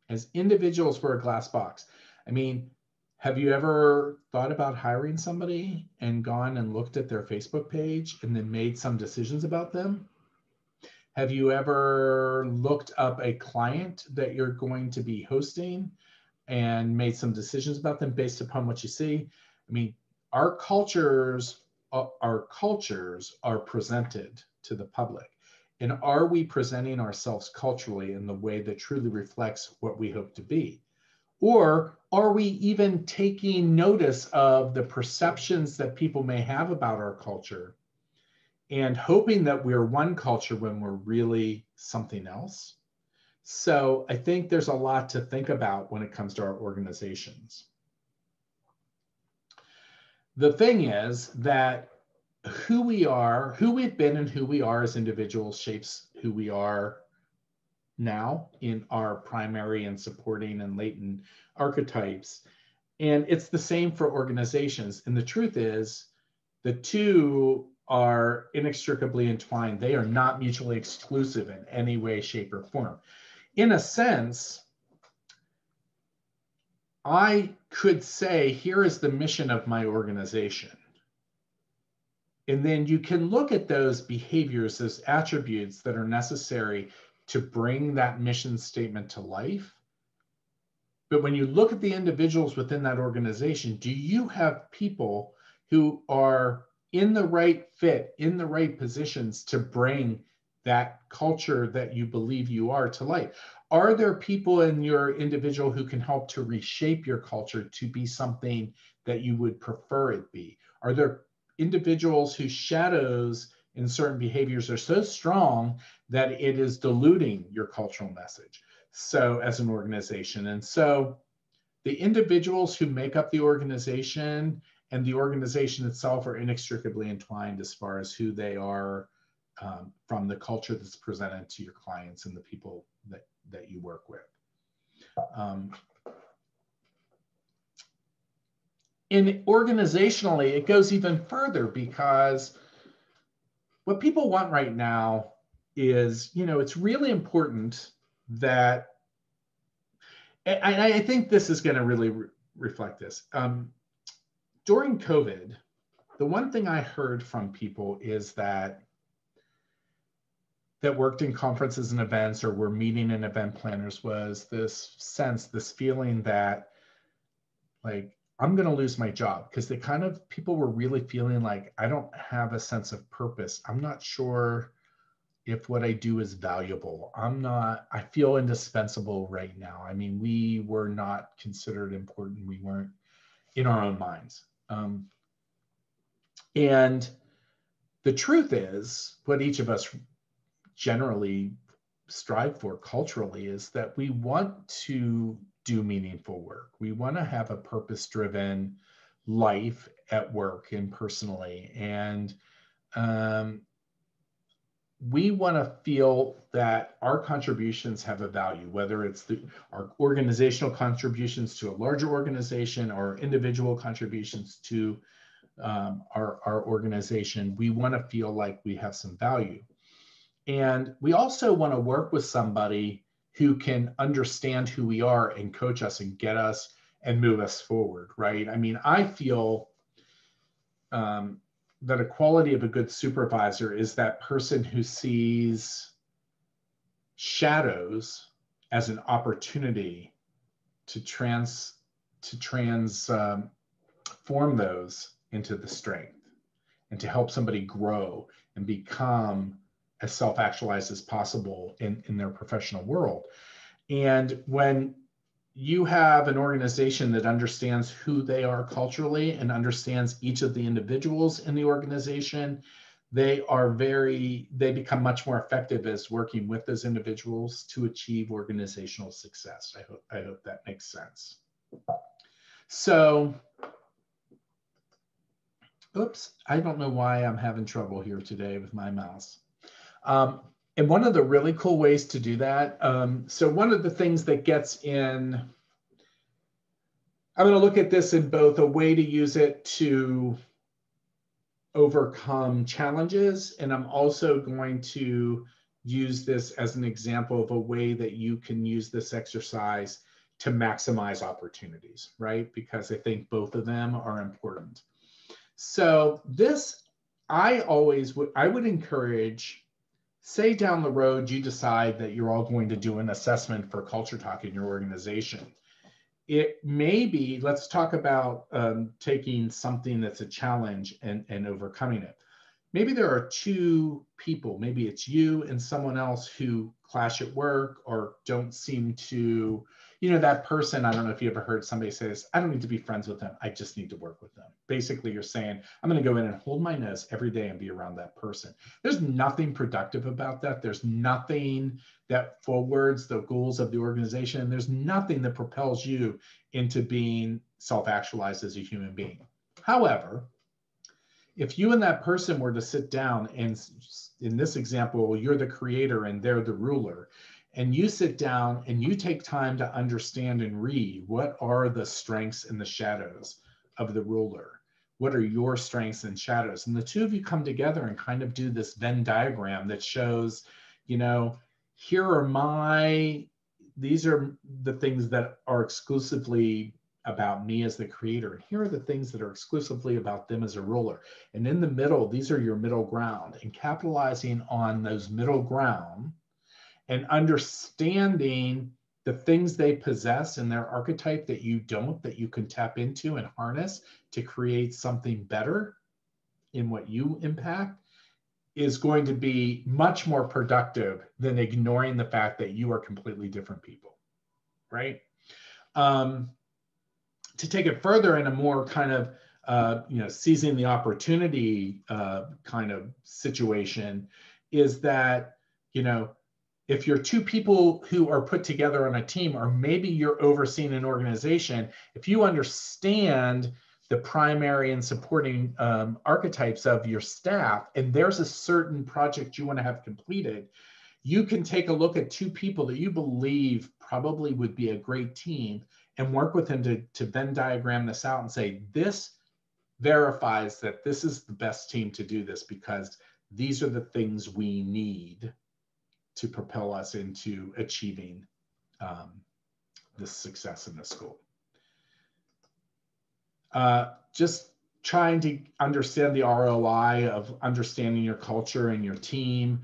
As individuals, we're a glass box. I mean, have you ever thought about hiring somebody and gone and looked at their Facebook page and then made some decisions about them? Have you ever looked up a client that you're going to be hosting and made some decisions about them based upon what you see? I mean, our cultures are presented to the public. And are we presenting ourselves culturally in the way that truly reflects what we hope to be? Or are we even taking notice of the perceptions that people may have about our culture and hoping that we're one culture when we're really something else? So I think there's a lot to think about when it comes to our organizations. The thing is that who we are, who we've been and who we are as individuals shapes who we are now in our primary and supporting and latent archetypes. And it's the same for organizations. And the truth is, the two are inextricably entwined. They are not mutually exclusive in any way, shape, or form. In a sense, I could say, here is the mission of my organization. And then you can look at those behaviors as attributes that are necessary to bring that mission statement to life. But when you look at the individuals within that organization, do you have people who are in the right fit, in the right positions to bring that culture that you believe you are to life? Are there people in your individual who can help to reshape your culture to be something that you would prefer it be? Are there individuals whose shadows in certain behaviors are so strong that it is diluting your cultural message? So as an organization. And so the individuals who make up the organization and the organization itself are inextricably entwined as far as who they are from the culture that's presented to your clients and the people that you work with. And organizationally, it goes even further, because what people want right now is, it's really important that, and I think this is going to really reflect this. During COVID, the one thing I heard from people is that worked in conferences and events or were meeting and event planners was this sense, this feeling that, like, I'm going to lose my job, because people were really feeling like, I don't have a sense of purpose. I'm not sure if what I do is valuable. I feel indispensable right now. I mean, we were not considered important. We weren't in our own minds. And the truth is, what each of us generally strive for culturally is that we want to do meaningful work. We want to have a purpose-driven life at work and personally. And we want to feel that our contributions have a value, whether it's our organizational contributions to a larger organization or individual contributions to our organization. We want to feel like we have some value. And we also want to work with somebody who can understand who we are and coach us and get us and move us forward, right? I mean, I feel that a quality of a good supervisor is that person who sees shadows as an opportunity to transform those into the strength, and to help somebody grow and become as self-actualized as possible in their professional world. And when you have an organization that understands who they are culturally and understands each of the individuals in the organization, they become much more effective as working with those individuals to achieve organizational success. I hope that makes sense. So, oops, I don't know why I'm having trouble here today with my mouse. And one of the really cool ways to do that, so one of the things that gets in, I'm going to look at this in both a way to use it to overcome challenges, and I'm also going to use this as an example of a way that you can use this exercise to maximize opportunities, right? Because I think both of them are important. So this, I would encourage, say down the road, you decide that you're all going to do an assessment for Culture Talk in your organization. It may be, let's talk about taking something that's a challenge and overcoming it. Maybe there are two people, maybe it's you and someone else who clash at work or don't seem to you know, that person, I don't know if you ever heard somebody say this, I don't need to be friends with them. I just need to work with them. Basically, you're saying, I'm going to go in and hold my nose every day and be around that person. There's nothing productive about that. There's nothing that forwards the goals of the organization. And there's nothing that propels you into being self-actualized as a human being. However, if you and that person were to sit down, and in this example, you're the creator and they're the ruler, and you sit down and you take time to understand and read what are the strengths and the shadows of the ruler. What are your strengths and shadows? And the two of you come together and kind of do this Venn diagram that shows, you know, here are these are the things that are exclusively about me as the creator. Here are the things that are exclusively about them as a ruler. And in the middle, these are your middle ground, and capitalizing on those middle ground and understanding the things they possess in their archetype that you don't, that you can tap into and harness to create something better in what you impact, is going to be much more productive than ignoring the fact that you are completely different people, right? To take it further in a more kind of, you know, seizing the opportunity kind of situation, is that, you know, if you're two people who are put together on a team, or maybe you're overseeing an organization, if you understand the primary and supporting archetypes of your staff, and there's a certain project you want to have completed, you can take a look at two people that you believe probably would be a great team and work with them to Venn diagram this out and say, this verifies that this is the best team to do this, because these are the things we need to propel us into achieving this success in this goal. Just trying to understand the ROI of understanding your culture and your team.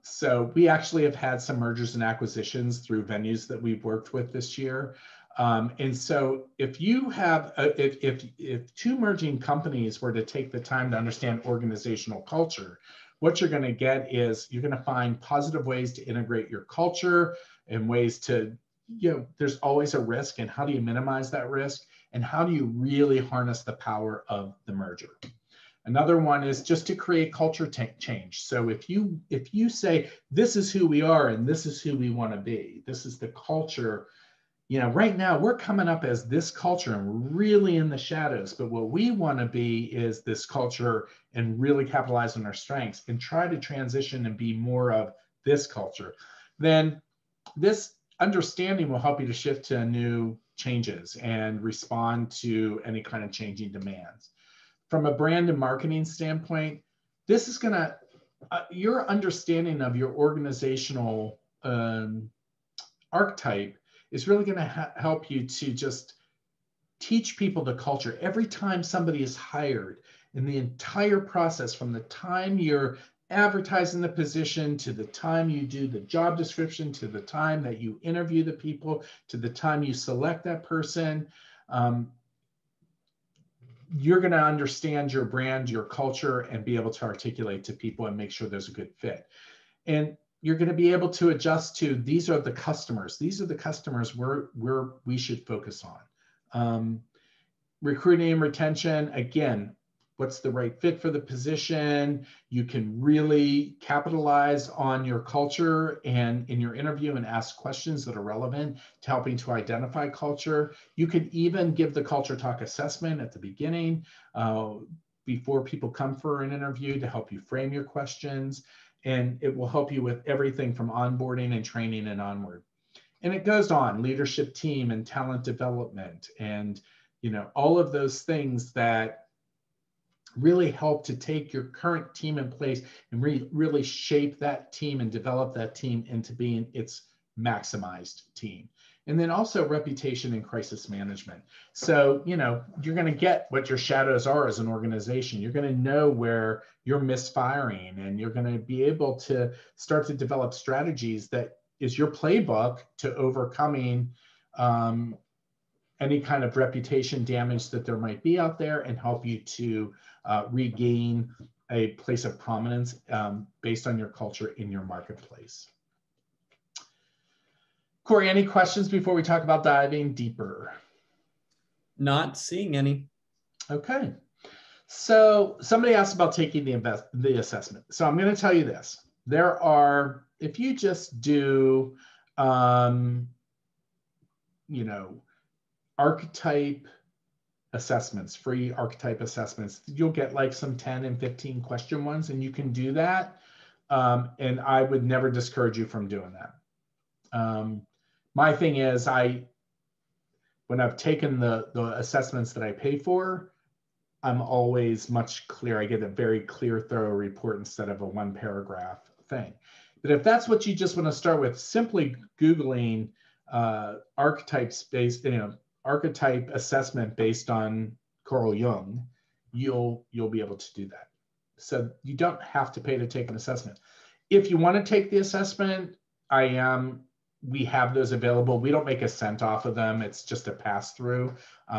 So we actually have had some mergers and acquisitions through venues that we've worked with this year. And so if you have, if two merging companies were to take the time to understand organizational culture, what you're going to get is you're going to find positive ways to integrate your culture and ways to, you know, there's always a risk, and how do you minimize that risk? And how do you really harness the power of the merger? Another one is just to create culture change. So if you say, this is who we are and this is who we want to be, this is the culture. You know, right now we're coming up as this culture and we're really in the shadows, but what we want to be is this culture and really capitalize on our strengths and try to transition and be more of this culture. Then this understanding will help you to shift to new changes and respond to any kind of changing demands. From a brand and marketing standpoint, this is going to, your understanding of your organizational archetype is really going to help you to just teach people the culture. Every time somebody is hired, in the entire process, from the time you're advertising the position to the time you do the job description, to the time that you interview the people, to the time you select that person, you're going to understand your brand, your culture, and be able to articulate to people and make sure there's a good fit. And you're going to be able to adjust to, these are the customers. These are the customers we should focus on. Recruiting and retention, again, what's the right fit for the position? You can really capitalize on your culture and in your interview and ask questions that are relevant to helping to identify culture. You could even give the culture talk assessment at the beginning before people come for an interview to help you frame your questions. And it will help you with everything from onboarding and training and onward. And it goes on, leadership team and talent development and, you know, all of those things that really help to take your current team in place and really shape that team and develop that team into being its maximized team. And then also reputation and crisis management. So, you know, you're going to get what your shadows are as an organization. You're going to know where you're misfiring, and you're going to be able to start to develop strategies that is your playbook to overcoming any kind of reputation damage that there might be out there, and help you to regain a place of prominence based on your culture in your marketplace. Corey, any questions before we talk about diving deeper?
Not seeing any.
Okay. So somebody asked about taking the assessment. So I'm going to tell you this. There are, if you just do, archetype assessments, free archetype assessments, you'll get like some 10 and 15 question ones, and you can do that. And I would never discourage you from doing that. My thing is, when I've taken the assessments that I pay for, I'm always much clearer. I get a very clear, thorough report instead of a one paragraph thing. But if that's what you just want to start with, simply Googling archetypes based, archetype assessment based on Carl Jung, you'll be able to do that. So you don't have to pay to take an assessment. If you want to take the assessment, we have those available. We don't make a cent off of them. It's just a pass through.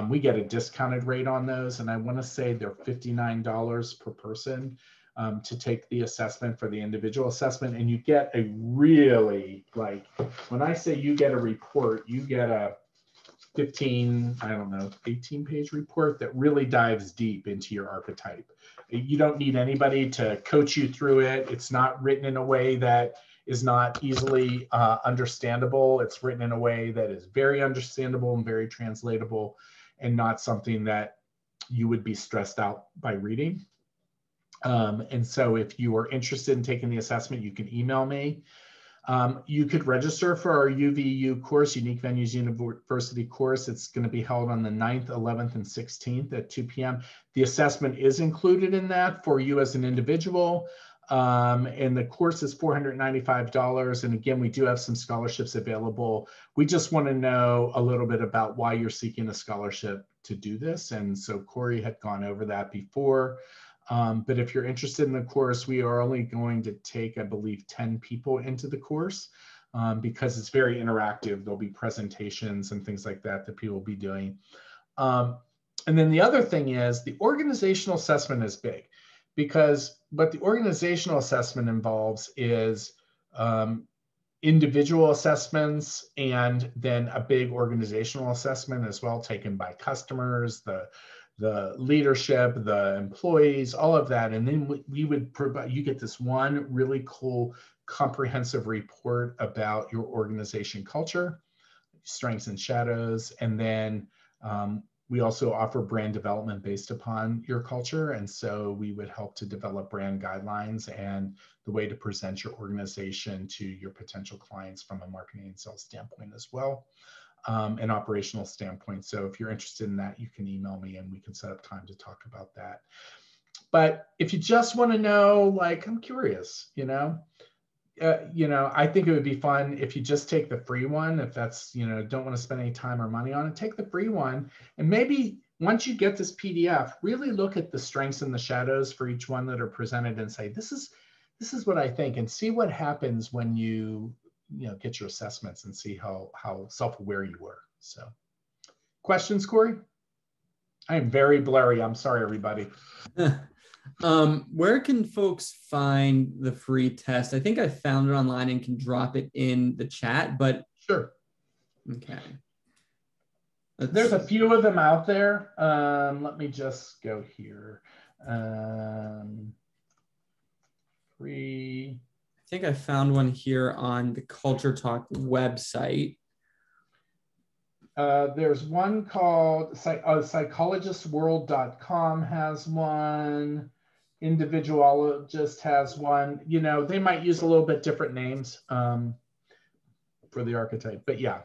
We get a discounted rate on those. And I want to say they're $59 per person to take the assessment for the individual assessment. And you get a really, like, when I say you get a report, you get a 18-page report that really dives deep into your archetype. You don't need anybody to coach you through it. It's not written in a way that is not easily understandable. It's written in a way that is very understandable and very translatable, and not something that you would be stressed out by reading. And so if you are interested in taking the assessment, you can email me. You could register for our UVU course, Unique Venues University course. It's going to be held on the 9th, 11th, and 16th at 2 p.m. The assessment is included in that for you as an individual. And the course is $495. And again, we do have some scholarships available. We just want to know a little bit about why you're seeking a scholarship to do this. And so Corey had gone over that before. But if you're interested in the course, we are only going to take, I believe, 10 people into the course because it's very interactive. There'll be presentations and things like that people will be doing. And then the other thing is the organizational assessment is big, because what the organizational assessment involves is individual assessments and then a big organizational assessment as well, taken by customers, the leadership, the employees, all of that. And then we would provide, you get this one really cool comprehensive report about your organization culture, strengths and shadows. And then we also offer brand development based upon your culture. And so we would help to develop brand guidelines and the way to present your organization to your potential clients from a marketing and sales standpoint as well. An operational standpoint. So if you're interested in that, you can email me and we can set up time to talk about that. But if you just want to know, like, I'm curious, I think it would be fun if you just take the free one. If that's, don't want to spend any time or money on it, take the free one. And maybe once you get this PDF, really look at the strengths and the shadows for each one that are presented and say, this is what I think, and see what happens when you get your assessments and see how self-aware you were. So questions, Corey? I am very blurry. I'm sorry, everybody.
Where can folks find the free test? I think I found it online and can drop it in the chat, but.
Sure.
Okay.
There's a few of them out there. Let me just go here. Free.
I think I found one here on the Culture Talk website.
There's one called psychologistworld.com has one. Individualist has one. They might use a little bit different names for the archetype, but yeah.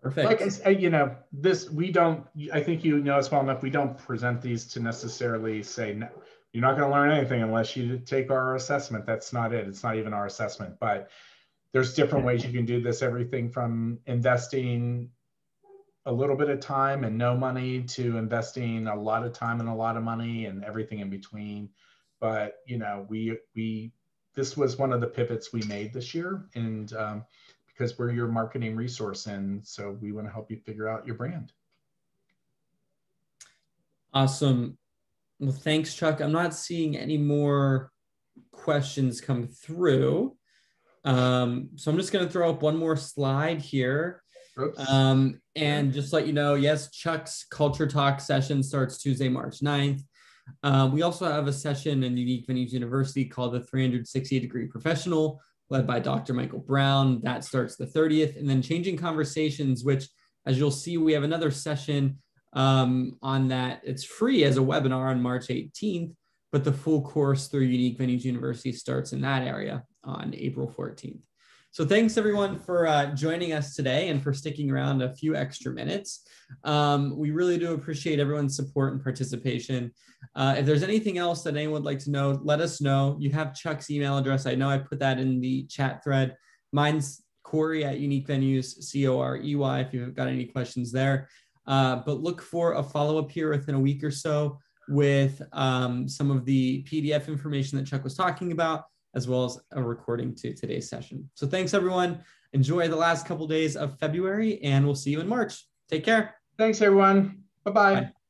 Perfect.
Like I said, this, we don't, I think us well enough, we don't present these to necessarily say, no, you're not going to learn anything unless you take our assessment. That's not it. It's not even our assessment, but there's different ways you can do this. Everything from investing a little bit of time and no money to investing a lot of time and a lot of money and everything in between. But, this was one of the pivots we made this year, and because we're your marketing resource. And so we want to help you figure out your brand.
Awesome. Well, thanks, Chuck. I'm not seeing any more questions come through. So I'm just going to throw up one more slide here. And just let you know, yes, Chuck's Culture Talk session starts Tuesday, March 9th. We also have a session in Unique Venues University called the 360-Degree Professional, led by Dr. Michael Brown. That starts the 30th. And then Changing Conversations, which, as you'll see, we have another session on that. It's free as a webinar on March 18th, but the full course through Unique Venues University starts in that area on April 14th. So thanks everyone for joining us today and for sticking around a few extra minutes. We really do appreciate everyone's support and participation. If there's anything else that anyone would like to know, let us know. You have Chuck's email address. I know I put that in the chat thread. Mine's Corey at Unique Venues, C-O-R-E-Y, if you've got any questions there. But look for a follow-up here within a week or so with some of the PDF information that Chuck was talking about, as well as a recording to today's session. So thanks everyone. Enjoy the last couple days of February and we'll see you in March. Take care.
Thanks everyone. Bye-bye. Bye.